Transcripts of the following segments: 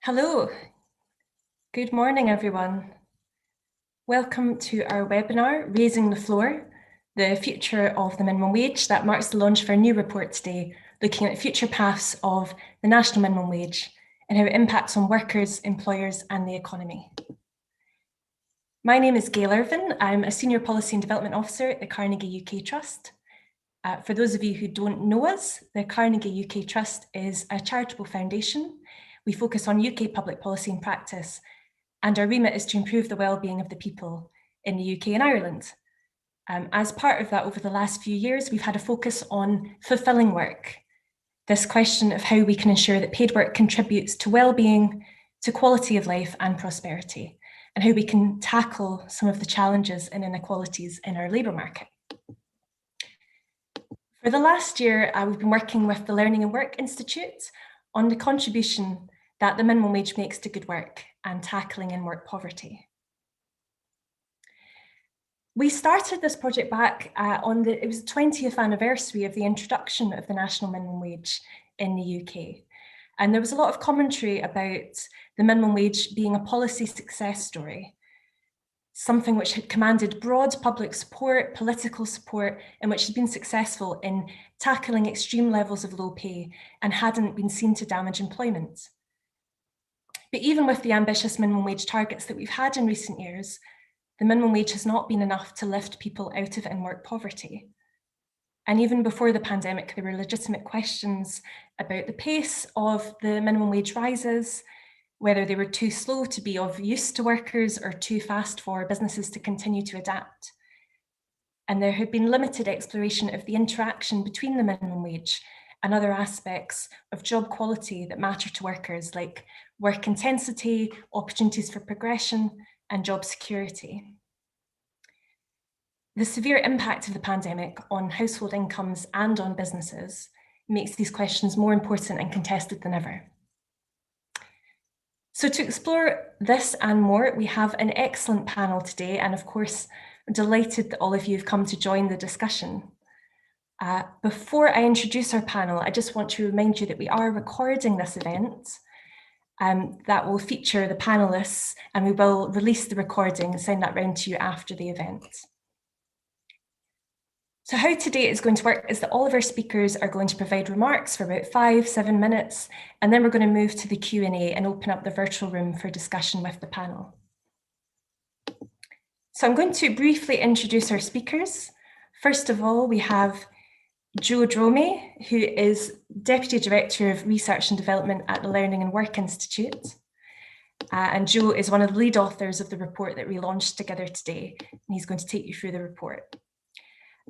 Hello, good morning everyone. Welcome to our webinar, Raising the Floor, the future of the minimum wage, that marks the launch of our new report today, looking at future paths of the national minimum wage and how it impacts on workers, employers and the economy. My name is Gail Irvin. I'm a Senior Policy and Development Officer at the Carnegie UK Trust. For those of you who don't know us, the Carnegie UK Trust is a charitable foundation. We focus on UK public policy and practice, and our remit is to improve the well-being of the people in the UK and Ireland. As part of that, over the last few years, we've had a focus on fulfilling work. This question of how we can ensure that paid work contributes to well-being, to quality of life and prosperity, and how we can tackle some of the challenges and inequalities in our labour market. For the last year, we've been working with the Learning and Work Institute on the contribution that the minimum wage makes to good work and tackling in-work poverty. We started this project back it was the 20th anniversary of the introduction of the national minimum wage in the UK. And there was a lot of commentary about the minimum wage being a policy success story, something which had commanded broad public support, political support, and which had been successful in tackling extreme levels of low pay and hadn't been seen to damage employment. But even with the ambitious minimum wage targets that we've had in recent years, the minimum wage has not been enough to lift people out of in-work poverty. And even before the pandemic, there were legitimate questions about the pace of the minimum wage rises, whether they were too slow to be of use to workers or too fast for businesses to continue to adapt. And there had been limited exploration of the interaction between the minimum wage and other aspects of job quality that matter to workers, like work intensity, opportunities for progression, and job security. The severe impact of the pandemic on household incomes and on businesses makes these questions more important and contested than ever. So to explore this and more, we have an excellent panel today, and of course, I'm delighted that all of you have come to join the discussion. Before I introduce our panel, I just want to remind you that we are recording this event that will feature the panelists, and we will release the recording and send that round to you after the event. So how today is going to work is that all of our speakers are going to provide remarks for about 5-7 minutes, and then we're going to move to the Q&A and open up the virtual room for discussion with the panel. So I'm going to briefly introduce our speakers. First of all, we have Jo Dromey, who is Deputy Director of Research and Development at the Learning and Work Institute. And Jo is one of the lead authors of the report that we launched together today, and he's going to take you through the report.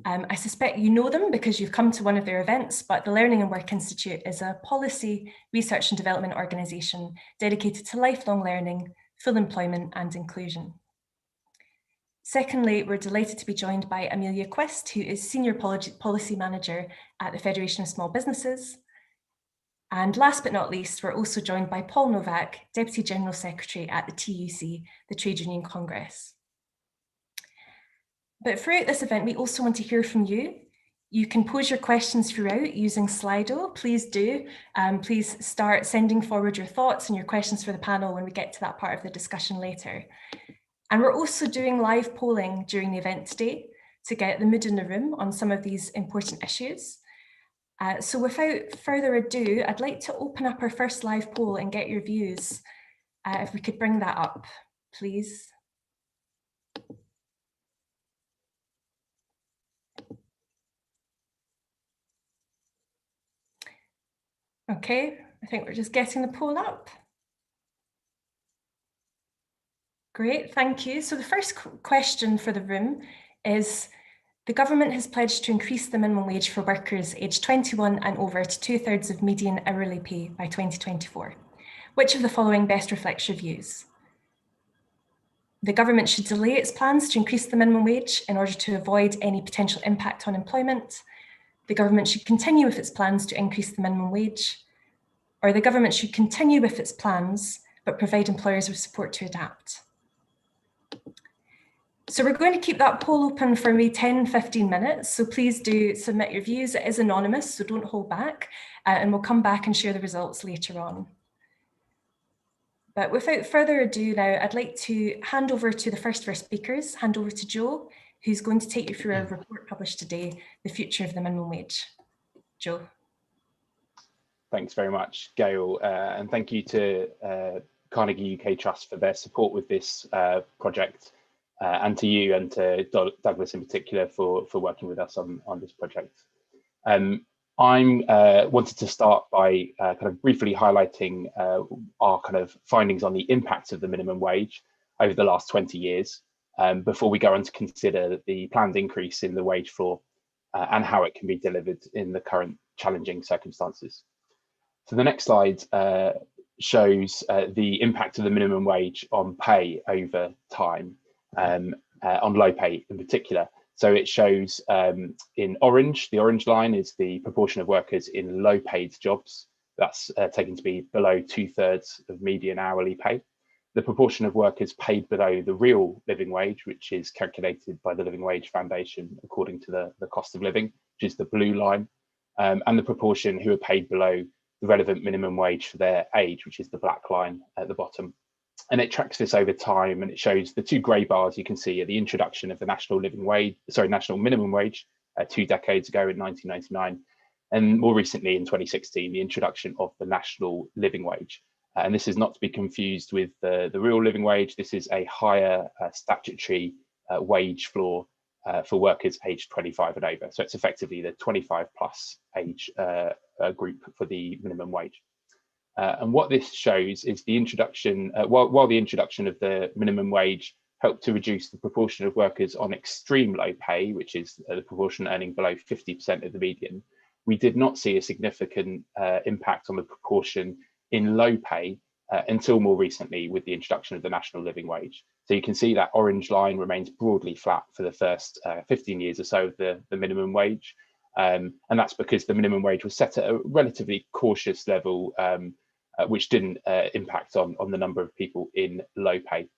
I suspect you know them because you've come to one of their events, but the Learning and Work Institute is a policy, research and development organisation dedicated to lifelong learning, full employment and inclusion. Secondly, we're delighted to be joined by Amelia Quist, who is Senior Policy Manager at the Federation of Small Businesses. And last but not least, we're also joined by Paul Novak, Deputy General Secretary at the TUC, the Trade Union Congress. But throughout this event, we also want to hear from you. You can pose your questions throughout using Slido. Please do. Please start sending forward your thoughts and your questions for the panel when we get to that part of the discussion later. And we're also doing live polling during the event today to get the mood in the room on some of these important issues. So without further ado, I'd like to open up our first live poll and get your views. If we could bring that up, please. Okay, I think we're just getting the poll up. Great, thank you. So the first question for the room is, the government has pledged to increase the minimum wage for workers aged 21 and over to 2/3 of median hourly pay by 2024. Which of the following best reflects your views? The government should delay its plans to increase the minimum wage in order to avoid any potential impact on employment. The government should continue with its plans to increase the minimum wage. Or the government should continue with its plans, but provide employers with support to adapt. So we're going to keep that poll open for maybe 10-15 minutes. So please do submit your views. It is anonymous, so don't hold back. And we'll come back and share the results later on. But without further ado now, I'd like to hand over to the first of our speakers, hand over to Joe, who's going to take you through our report published today, The Future of the Minimum Wage. Joe. Thanks very much, Gail, and thank you to Carnegie UK Trust for their support with this project, and to you and to Douglas in particular for working with us on this project. I wanted to start by kind of briefly highlighting our kind of findings on the impact of the minimum wage over the last 20 years, before we go on to consider the planned increase in the wage floor and how it can be delivered in the current challenging circumstances. So the next slide shows the impact of the minimum wage on pay over time, on low pay in particular. So it shows in orange, the orange line is the proportion of workers in low paid jobs. That's taken to be below 2/3 of median hourly pay. The proportion of workers paid below the real living wage, which is calculated by the Living Wage Foundation according to the cost of living, which is the blue line, and the proportion who are paid below the relevant minimum wage for their age, which is the black line at the bottom. And it tracks this over time, and it shows the two grey bars you can see are the introduction of the national minimum wage 2 decades ago in 1999, and more recently in 2016, the introduction of the national living wage. And this is not to be confused with the real living wage. This is a higher statutory wage floor for workers aged 25 and over. So it's effectively the 25 plus age group for the minimum wage. And what this shows is the introduction, while the introduction of the minimum wage helped to reduce the proportion of workers on extreme low pay, which is the proportion earning below 50% of the median, we did not see a significant impact on the proportion in low pay until more recently with the introduction of the national living wage. So you can see that orange line remains broadly flat for the first 15 years or so of the minimum wage. And that's because the minimum wage was set at a relatively cautious level, which didn't impact on the number of people in low pay.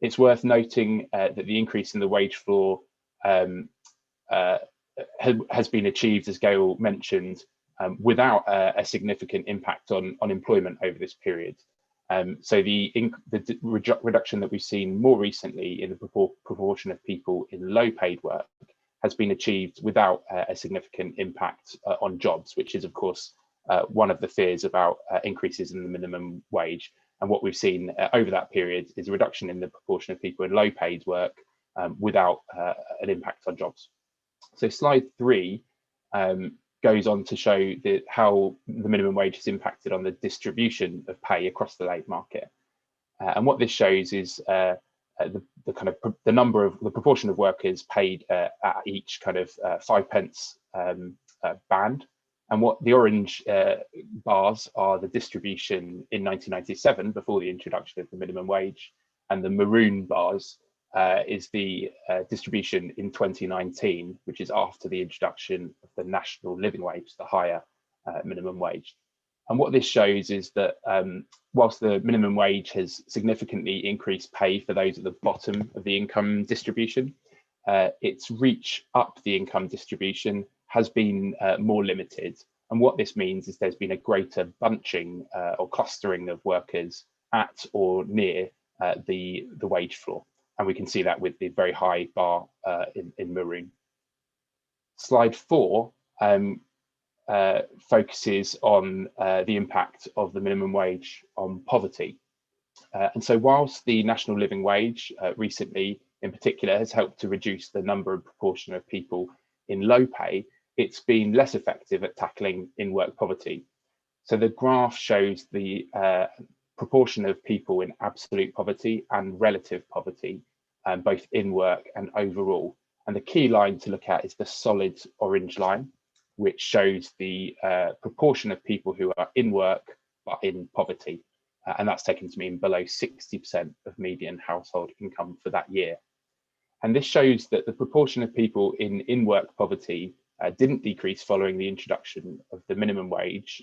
It's worth noting that the increase in the wage floor has been achieved, as Gail mentioned, without a significant impact on employment over this period. So the reduction that we've seen more recently in the proportion of people in low paid work has been achieved without a significant impact on jobs, which is of course one of the fears about increases in the minimum wage. And what we've seen over that period is a reduction in the proportion of people in low paid work without an impact on jobs. So slide 3 goes on to show how the minimum wage has impacted on the distribution of pay across the labour market. And what this shows is the number of the proportion of workers paid at each kind of 5 pence band. And what the orange bars are the distribution in 1997 before the introduction of the minimum wage, and the maroon bars is the distribution in 2019, which is after the introduction of the national living wage, the higher minimum wage. And what this shows is that whilst the minimum wage has significantly increased pay for those at the bottom of the income distribution, its reach up the income distribution has been more limited. And what this means is there's been a greater bunching or clustering of workers at or near the wage floor. And we can see that with the very high bar in maroon. Slide 4 focuses on the impact of the minimum wage on poverty. And so whilst the national living wage recently in particular has helped to reduce the number and proportion of people in low pay, it's been less effective at tackling in-work poverty. So the graph shows the proportion of people in absolute poverty and relative poverty, both in work and overall. And the key line to look at is the solid orange line, which shows the proportion of people who are in work but in poverty. And that's taken to mean below 60% of median household income for that year. And this shows that the proportion of people in work poverty didn't decrease following the introduction of the minimum wage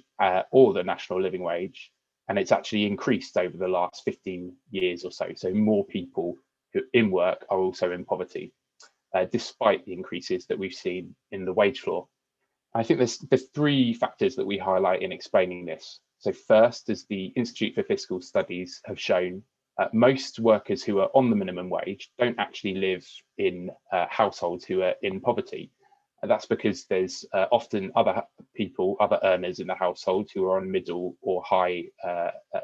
or the national living wage. And it's actually increased over the last 15 years or so. So more people who in work are also in poverty, despite the increases that we've seen in the wage floor. I think there's 3 factors that we highlight in explaining this. So first, as the Institute for Fiscal Studies have shown, most workers who are on the minimum wage don't actually live in households who are in poverty. That's because there's often other people, other earners in the household who are on middle or high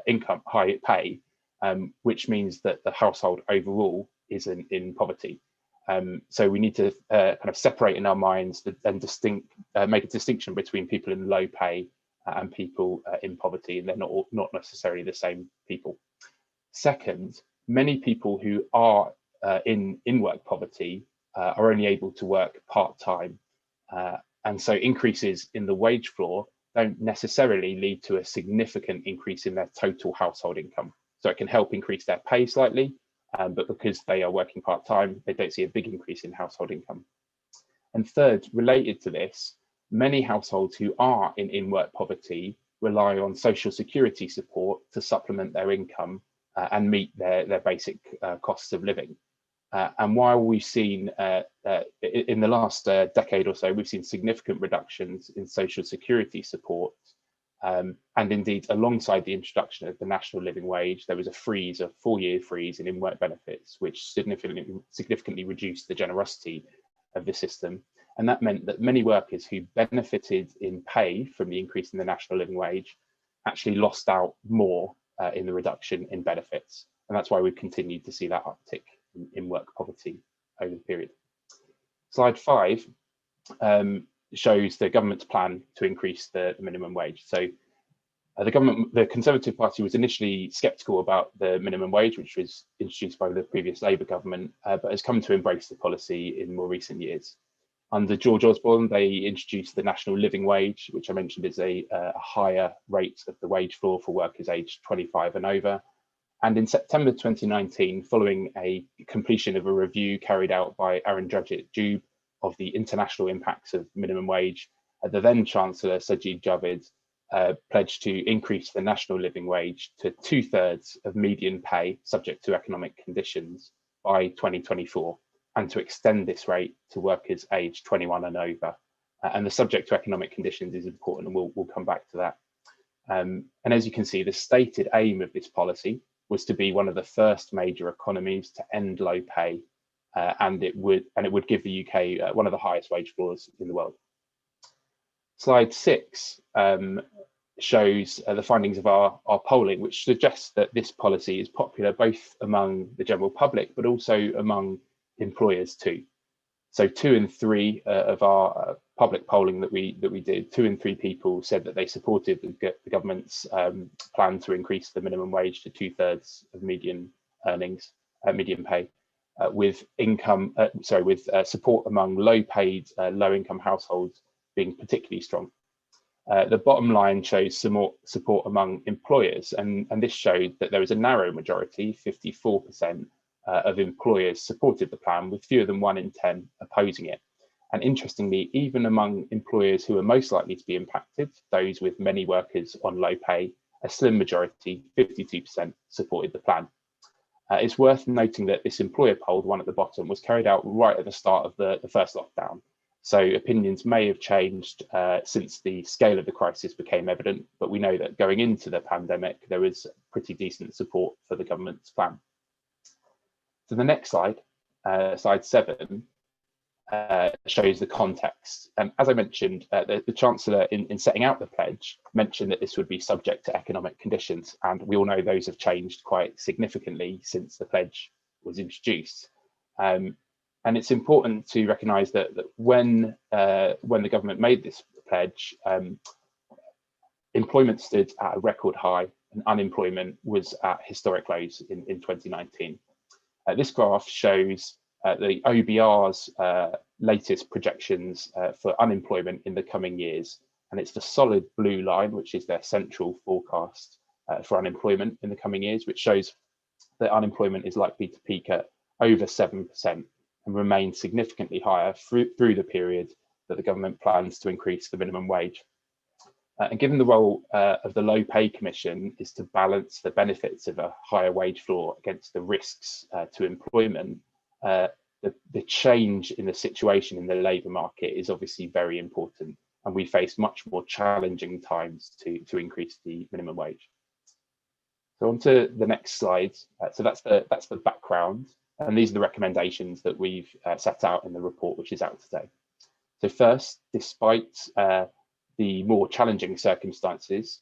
income, high pay, which means that the household overall isn't in poverty. So we need to kind of separate in our minds and make a distinction between people in low pay and people in poverty, and they're not necessarily the same people. Second, many people who are in work poverty are only able to work part-time. And so increases in the wage floor don't necessarily lead to a significant increase in their total household income. So it can help increase their pay slightly, but because they are working part-time, they don't see a big increase in household income. And third, related to this, many households who are in work poverty rely on social security support to supplement their income and meet their basic costs of living. And while we've seen in the last decade or so, we've seen significant reductions in social security support. And indeed, alongside the introduction of the national living wage, there was a 4-year freeze in in-work benefits, which significantly reduced the generosity of the system. And that meant that many workers who benefited in pay from the increase in the national living wage actually lost out more in the reduction in benefits. And that's why we've continued to see that uptick in work poverty over the period. Slide 5 shows the government's plan to increase the minimum wage. So the Conservative Party was initially sceptical about the minimum wage, which was introduced by the previous Labour government, but has come to embrace the policy in more recent years. Under George Osborne, they introduced the national living wage, which I mentioned is a higher rate of the wage floor for workers aged 25 and over. And in September 2019, following a completion of a review carried out by Aronjit Joub of the international impacts of minimum wage, the then Chancellor Sajid Javid pledged to increase the national living wage to 2/3 of median pay subject to economic conditions by 2024, and to extend this rate to workers aged 21 and over. And the subject to economic conditions is important, and we'll come back to that. And as you can see, the stated aim of this policy was to be one of the first major economies to end low pay, and it would give the UK one of the highest wage floors in the world. Slide 6 shows the findings of our polling, which suggests that this policy is popular both among the general public, but also among employers too. So 2 in 3 of our public polling that we did, 2 in 3 people said that they supported the government's plan to increase the minimum wage to 2/3 of median earnings, median pay, with support among low-paid, low-income households being particularly strong. The bottom line shows some support among employers, and this showed that there was a narrow majority, 54%, of employers supported the plan, with fewer than 1 in 10 opposing it. And interestingly, even among employers who are most likely to be impacted, those with many workers on low pay, a slim majority, 52%, supported the plan. It's worth noting that this employer poll, the one at the bottom, was carried out right at the start of the first lockdown. So opinions may have changed since the scale of the crisis became evident, but we know that going into the pandemic, there was pretty decent support for the government's plan. So the next slide, slide 7, shows the context. As I mentioned, the Chancellor in setting out the pledge mentioned that this would be subject to economic conditions, and we all know those have changed quite significantly since the pledge was introduced. And it's important to recognise that when the government made this pledge, employment stood at a record high and unemployment was at historic lows in 2019. This graph shows the OBR's latest projections for unemployment in the coming years, and it's the solid blue line, which is their central forecast for unemployment in the coming years, which shows that unemployment is likely to peak at over 7% and remain significantly higher through the period that the government plans to increase the minimum wage. And given the role of the Low Pay Commission is to balance the benefits of a higher wage floor against the risks to employment, the change in the situation in the labour market is obviously very important. and we face much more challenging times to increase the minimum wage. So on to the next slide. So that's the background, and these are the recommendations that we've set out in the report, which is out today. So first, despite the more challenging circumstances,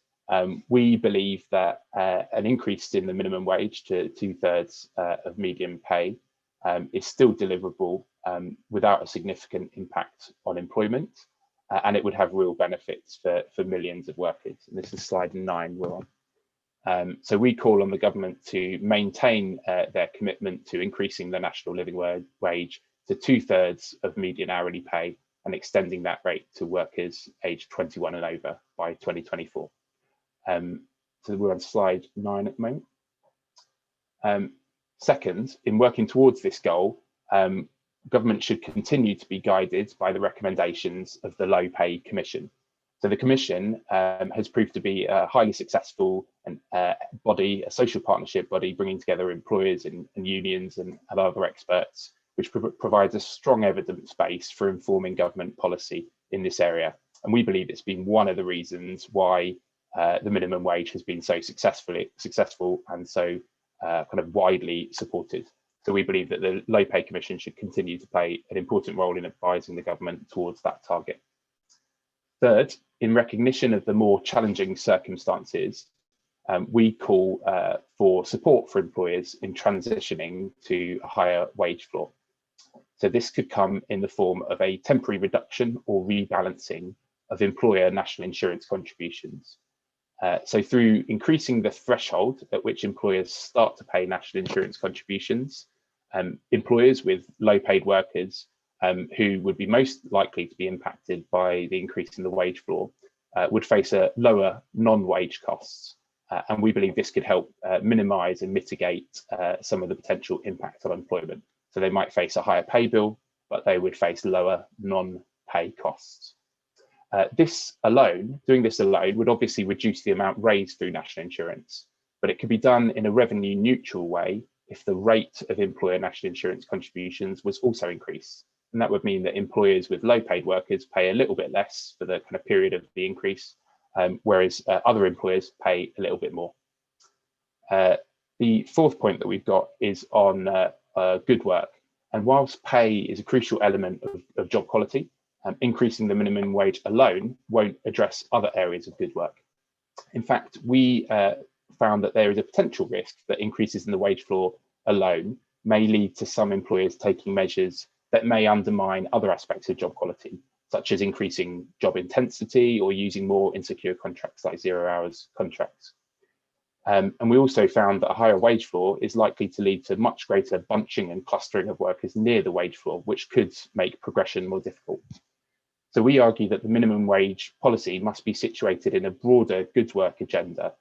we believe that an increase in the minimum wage to 2/3 of median pay is still deliverable without a significant impact on employment, and it would have real benefits for millions of workers. And this is slide 9 we're on. So we call on the government to maintain their commitment to increasing the national living wage to 2/3 of median hourly pay and extending that rate to workers aged 21 and over by 2024. So we're on slide 9 at the moment. Second, in working towards this goal, government should continue to be guided by the recommendations of the Low Pay Commission. So the Commission has proved to be a highly successful body, a social partnership body, bringing together employers and unions and other experts, which provides a strong evidence base for informing government policy in this area. And we believe it's been one of the reasons why the minimum wage has been so successful and so kind of widely supported. So we believe that the Low Pay Commission should continue to play an important role in advising the government towards that target. Third, in recognition of the more challenging circumstances, we call for support for employers in transitioning to a higher wage floor. So this could come in the form of a temporary reduction or rebalancing of employer national insurance contributions. So through increasing the threshold at which employers start to pay national insurance contributions, employers with low paid workers who would be most likely to be impacted by the increase in the wage floor would face a lower non-wage costs. And we believe this could help minimise and mitigate some of the potential impact on employment. So they might face a higher pay bill, but they would face lower non-pay costs. Doing this alone would obviously reduce the amount raised through national insurance, but it could be done in a revenue neutral way if the rate of employer national insurance contributions was also increased. And that would mean that employers with low paid workers pay a little bit less for the kind of period of the increase, whereas other employers pay a little bit more. The fourth point that we've got is on good work. And whilst pay is a crucial element of job quality, increasing the minimum wage alone won't address other areas of good work. In fact, we found that there is a potential risk that increases in the wage floor alone may lead to some employers taking measures that may undermine other aspects of job quality, such as increasing job intensity or using more insecure contracts like 0 hours contracts. And we also found that a higher wage floor is likely to lead to much greater bunching and clustering of workers near the wage floor, which could make progression more difficult. So we argue that the minimum wage policy must be situated in a broader good work agenda.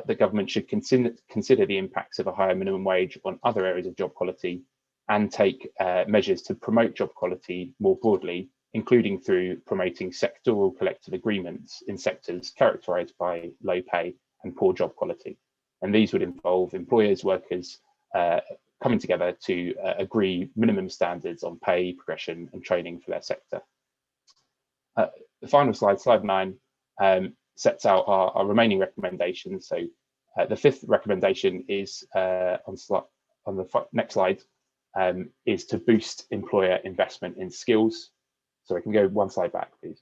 The government should consider the impacts of a higher minimum wage on other areas of job quality and take measures to promote job quality more broadly, including through promoting sectoral collective agreements in sectors characterised by low pay and poor job quality. And these would involve employers, workers coming together to agree minimum standards on pay, progression and training for their sector. The final slide, slide 9, sets out our remaining recommendations. So the fifth recommendation is on the next slide, is to boost employer investment in skills. So I can go one slide back, please.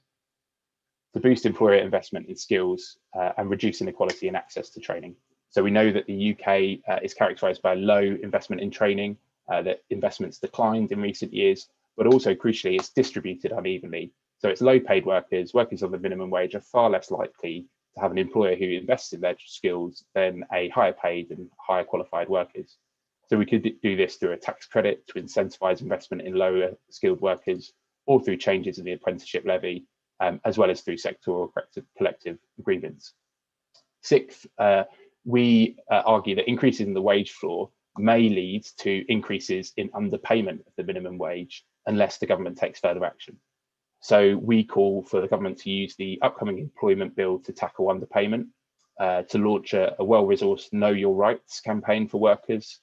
To boost employer investment in skills and reduce inequality in access to training. So we know that the UK is characterised by low investment in training, that investments declined in recent years, but also crucially, it's distributed unevenly. So it's low paid workers on the minimum wage are far less likely to have an employer who invests in their skills than a higher paid and higher qualified workers. So we could do this through a tax credit to incentivise investment in lower skilled workers, or through changes in the apprenticeship levy, as well as through sectoral collective agreements. Sixth, we argue that increases in the wage floor may lead to increases in underpayment of the minimum wage unless the government takes further action. So we call for the government to use the upcoming employment bill to tackle underpayment, to launch a well-resourced Know Your Rights campaign for workers,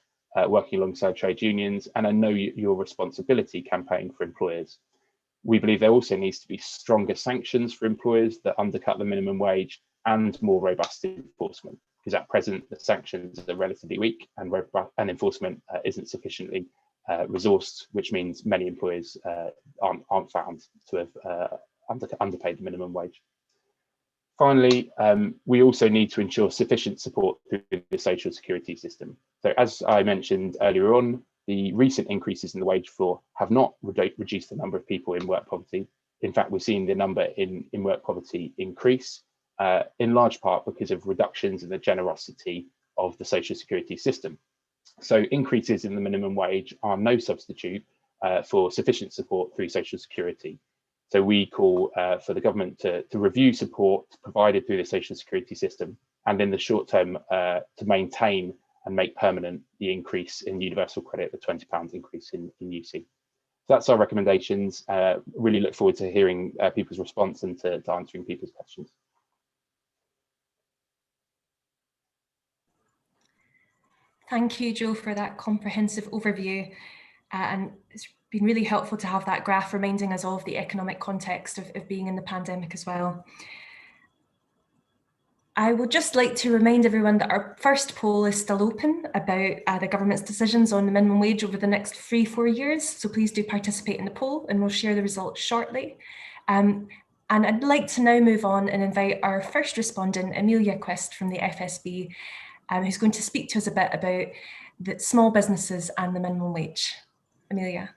working alongside trade unions, and a Know Your Responsibility campaign for employers. We believe there also needs to be stronger sanctions for employers that undercut the minimum wage and more robust enforcement, because at present the sanctions are relatively weak and enforcement isn't sufficiently resourced, which means many employers aren't found to have underpaid the minimum wage. Finally, we also need to ensure sufficient support through the social security system. So as I mentioned earlier on, the recent increases in the wage floor have not reduced the number of people in work poverty. In fact, we're seeing the number in work poverty increase, in large part because of reductions in the generosity of the social security system. So increases in the minimum wage are no substitute for sufficient support through social security. So we call for the government to review support provided through the social security system, and in the short term to maintain and make permanent the increase in universal credit, the £20 increase in UC. So that's our recommendations. Really look forward to hearing people's response and to answering people's questions. Thank you, Joe, for that comprehensive overview. And it's been really helpful to have that graph reminding us of the economic context of being in the pandemic as well. I would just like to remind everyone that our first poll is still open about the government's decisions on the minimum wage over the next 3-4 years. So please do participate in the poll and we'll share the results shortly. And I'd like to now move on and invite our first respondent, Amelia Quist from the FSB, who's going to speak to us a bit about the small businesses and the minimum wage. Amelia.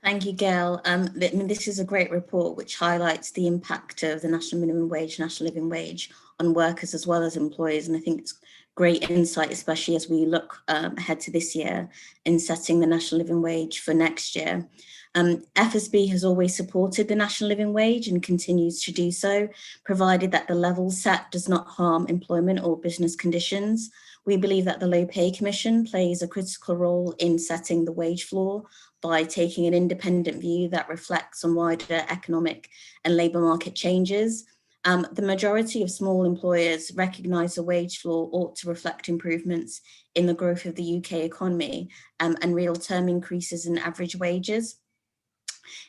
Thank you, Gail. This is a great report which highlights the impact of the national minimum wage, national living wage on workers as well as employers. And I think it's great insight, especially as we look ahead to this year in setting the national living wage for next year. FSB has always supported the national living wage and continues to do so, provided that the level set does not harm employment or business conditions. We believe that the Low Pay Commission plays a critical role in setting the wage floor by taking an independent view that reflects on wider economic and labour market changes. The majority of small employers recognise the wage floor ought to reflect improvements in the growth of the UK economy and real-term increases in average wages.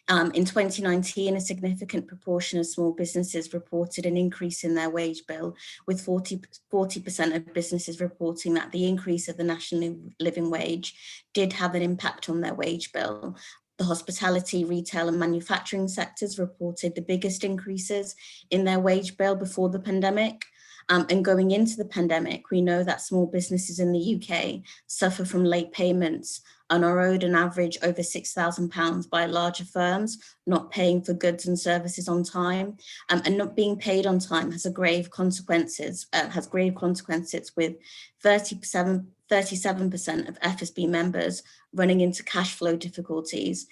In 2019, a significant proportion of small businesses reported an increase in their wage bill, with 40% of businesses reporting that the increase of the national living wage did have an impact on their wage bill. The hospitality, retail and manufacturing sectors reported the biggest increases in their wage bill before the pandemic. And going into the pandemic, we know that small businesses in the UK suffer from late payments and are owed an average over £6,000 by larger firms, not paying for goods and services on time, and not being paid on time has grave consequences. With 37% of FSB members running into cash flow difficulties.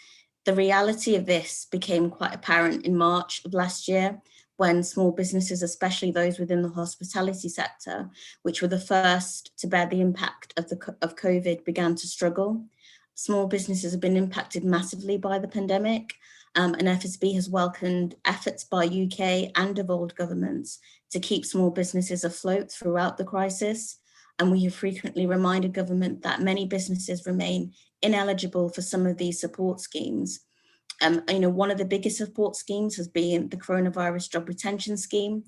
The reality of this became quite apparent in March of last year, when small businesses, especially those within the hospitality sector, which were the first to bear the impact of COVID, began to struggle. Small businesses have been impacted massively by the pandemic, and FSB has welcomed efforts by UK and devolved governments to keep small businesses afloat throughout the crisis. And we have frequently reminded government that many businesses remain ineligible for some of these support schemes. One of the biggest support schemes has been the coronavirus job retention scheme.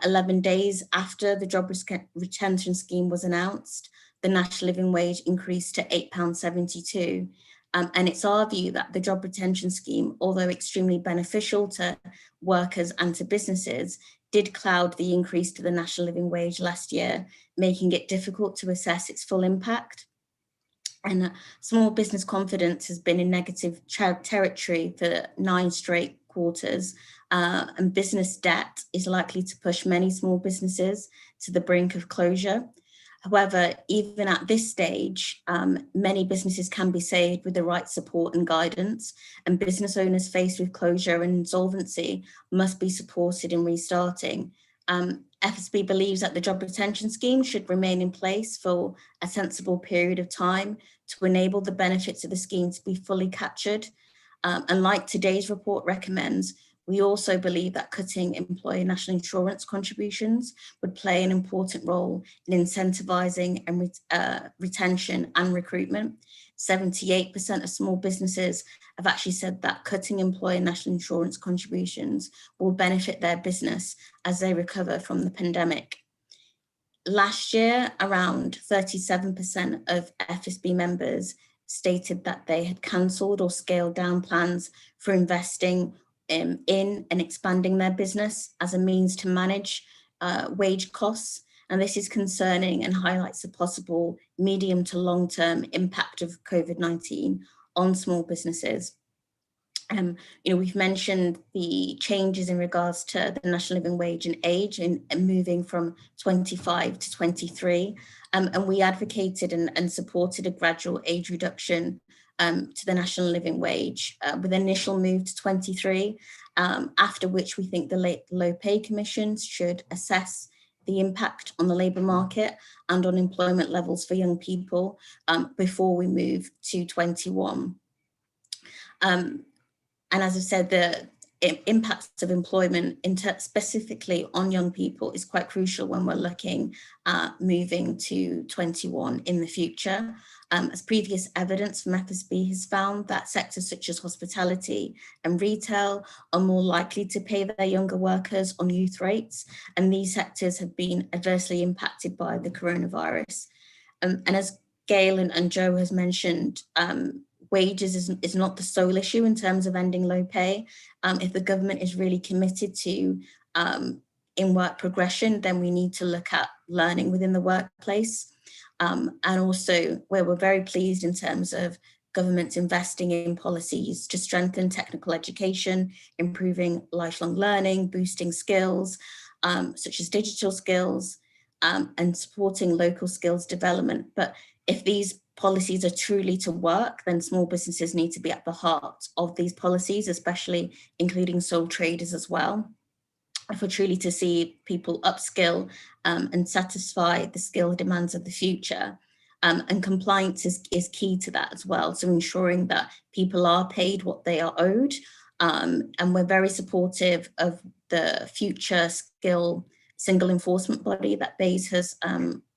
11 days after the job retention scheme was announced, the national living wage increased to £8.72. And it's our view that the job retention scheme, although extremely beneficial to workers and to businesses, did cloud the increase to the national living wage last year, making it difficult to assess its full impact. And small business confidence has been in negative territory for 9 straight quarters, and business debt is likely to push many small businesses to the brink of closure. However, even at this stage, many businesses can be saved with the right support and guidance, and business owners faced with closure and insolvency must be supported in restarting. FSB believes that the job retention scheme should remain in place for a sensible period of time to enable the benefits of the scheme to be fully captured. And like today's report recommends, we also believe that cutting employer national insurance contributions would play an important role in incentivising and retention and recruitment. 78% of small businesses have actually said that cutting employer national insurance contributions will benefit their business as they recover from the pandemic. Last year, around 37% of FSB members stated that they had cancelled or scaled down plans for investing in and expanding their business as a means to manage wage costs. And this is concerning and highlights the possible medium to long-term impact of COVID-19 on small businesses. We've mentioned the changes in regards to the national living wage and age and moving from 25 to 23. And we advocated and supported a gradual age reduction to the national living wage with an initial move to 23, after which we think the Low Pay Commission should assess the impact on the labour market and on employment levels for young people before we move to 21. And as I said, the impacts of employment specifically on young people is quite crucial when we're looking at moving to 21 in the future. As previous evidence from FSB has found that sectors such as hospitality and retail are more likely to pay their younger workers on youth rates, and these sectors have been adversely impacted by the coronavirus. And as Gail and Joe has mentioned, wages is not the sole issue in terms of ending low pay. If the government is really committed to in-work progression, then we need to look at learning within the workplace. And also where we're very pleased in terms of governments investing in policies to strengthen technical education, improving lifelong learning, boosting skills, such as digital skills, and supporting local skills development. But if these policies are truly to work, then small businesses need to be at the heart of these policies, especially including sole traders as well. If we're truly to see people upskill and satisfy the skill demands of the future. And compliance is key to that as well. So ensuring that people are paid what they are owed. And we're very supportive of the future skill single enforcement body that BEIS has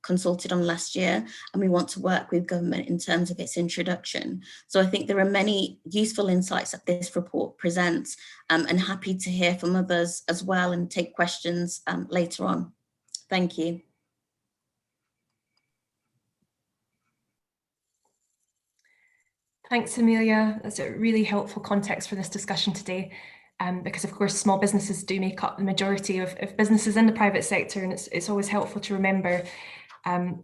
consulted on last year, and we want to work with government in terms of its introduction. So I think there are many useful insights that this report presents, and happy to hear from others as well and take questions later on. Thank you. Thanks, Amelia. That's a really helpful context for this discussion today. Because of course, small businesses do make up the majority of businesses in the private sector, and it's always helpful to remember. I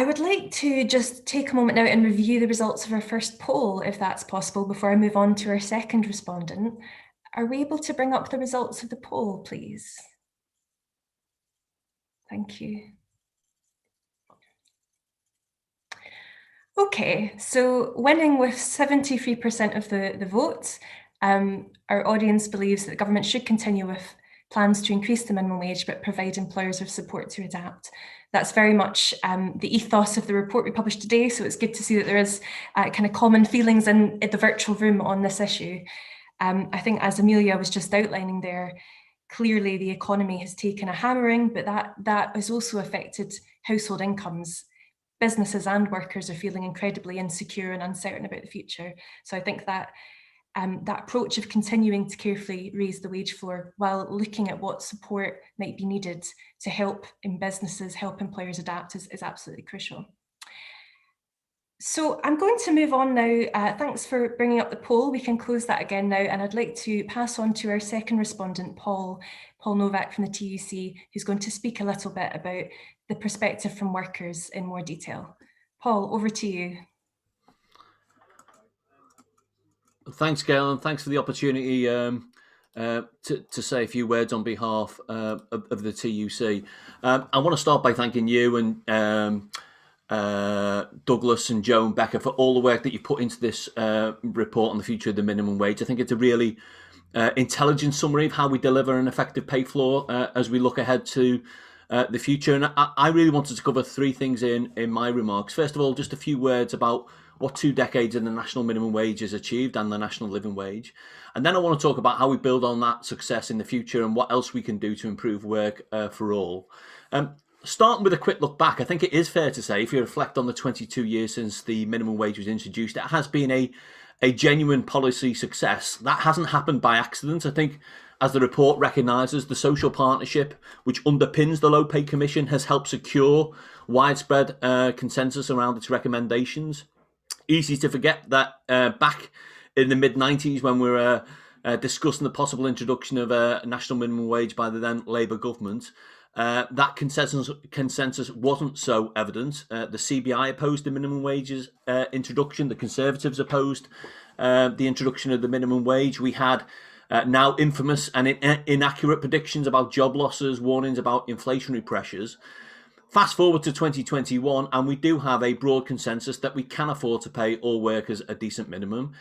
would like to just take a moment now and review the results of our first poll, if that's possible, before I move on to our second respondent. Are we able to bring up the results of the poll, please? Thank you. Okay, so winning with 73% of the votes, our audience believes that the government should continue with plans to increase the minimum wage, but provide employers with support to adapt. That's very much the ethos of the report we published today, so it's good to see that there is kind of common feelings in the virtual room on this issue. I think, as Amelia was just outlining there, clearly the economy has taken a hammering, but that has also affected household incomes. Businesses and workers are feeling incredibly insecure and uncertain about the future. So I think that that approach of continuing to carefully raise the wage floor while looking at what support might be needed to help in businesses, help employers adapt is absolutely crucial. So I'm going to move on now. Thanks for bringing up the poll. We can close that again now, and I'd like to pass on to our second respondent, Paul Novak from the TUC, who's going to speak a little bit about the perspective from workers in more detail. Paul, over to you. Thanks, Gail, and thanks for the opportunity to say a few words on behalf of the TUC. I want to start by thanking you and Douglas and Joe and Becca for all the work that you put into this report on the future of the minimum wage. I think it's a really intelligent summary of how we deliver an effective pay floor as we look ahead to the future. And I really wanted to cover three things in my remarks. First of all, just a few words about what 2 decades in the national minimum wage has achieved and the national living wage. And then I want to talk about how we build on that success in the future and what else we can do to improve work for all. starting with a quick look back, I think it is fair to say, if you reflect on the 22 years since the minimum wage was introduced, it has been a genuine policy success. That hasn't happened by accident. I think, as the report recognises, the social partnership, which underpins the Low Pay Commission, has helped secure widespread consensus around its recommendations. Easy to forget that back in the mid-90s, when we were discussing the possible introduction of a national minimum wage by the then Labour government, that consensus wasn't so evident. The CBI opposed the minimum wages introduction. The Conservatives opposed the introduction of the minimum wage. We had now infamous and inaccurate predictions about job losses, warnings about inflationary pressures. Fast forward to 2021, and we do have a broad consensus that we can afford to pay all workers a decent minimum.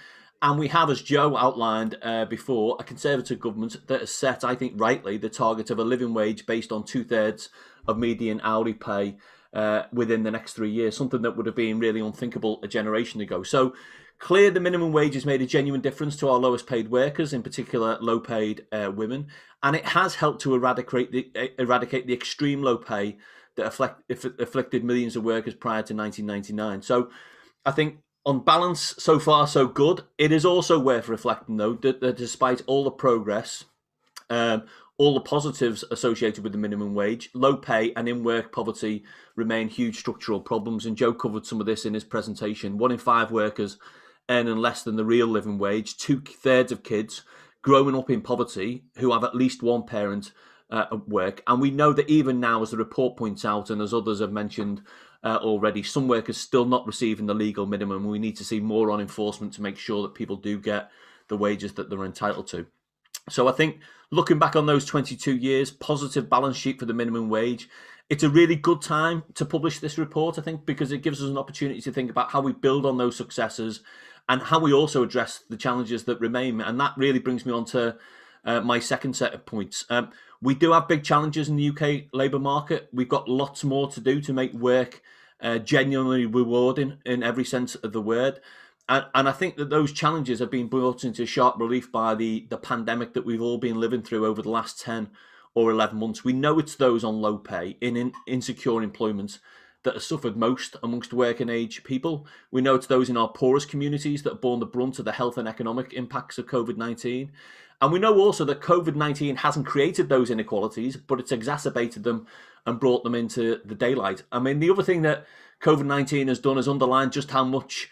And we have, as Joe outlined before, a Conservative government that has set, I think rightly, the target of a living wage based on 2/3 of median hourly pay within the next 3 years, something that would have been really unthinkable a generation ago. So clear the minimum wage has made a genuine difference to our lowest paid workers, in particular low paid women, and it has helped to eradicate the extreme low pay that afflicted millions of workers prior to 1999. So I think, on balance, so far so good. It is also worth reflecting, though, that despite all the progress, all the positives associated with the minimum wage, low pay and in-work poverty remain huge structural problems. And Joe covered some of this in his presentation. 1 in 5 workers earning less than the real living wage, 2/3 of kids growing up in poverty who have at least one parent at work. And we know that even now, as the report points out, and as others have mentioned already, some workers still not receiving the legal minimum. We need to see more on enforcement to make sure that people do get the wages that they're entitled to. So I think, looking back on those 22 years, positive balance sheet for the minimum wage. It's a really good time to publish this report, I think, because it gives us an opportunity to think about how we build on those successes and how we also address the challenges that remain. And that really brings me on to my second set of points. We do have big challenges in the UK labour market. We've got lots more to do to make work genuinely rewarding in every sense of the word. And I think that those challenges have been brought into sharp relief by the pandemic that we've all been living through over the last 10 or 11 months. We know it's those on low pay, in insecure employment, that have suffered most amongst working age people. We know it's those in our poorest communities that have borne the brunt of the health and economic impacts of COVID-19. And we know also that COVID-19 hasn't created those inequalities, but it's exacerbated them and brought them into the daylight. I mean, the other thing that COVID-19 has done is underlined just how much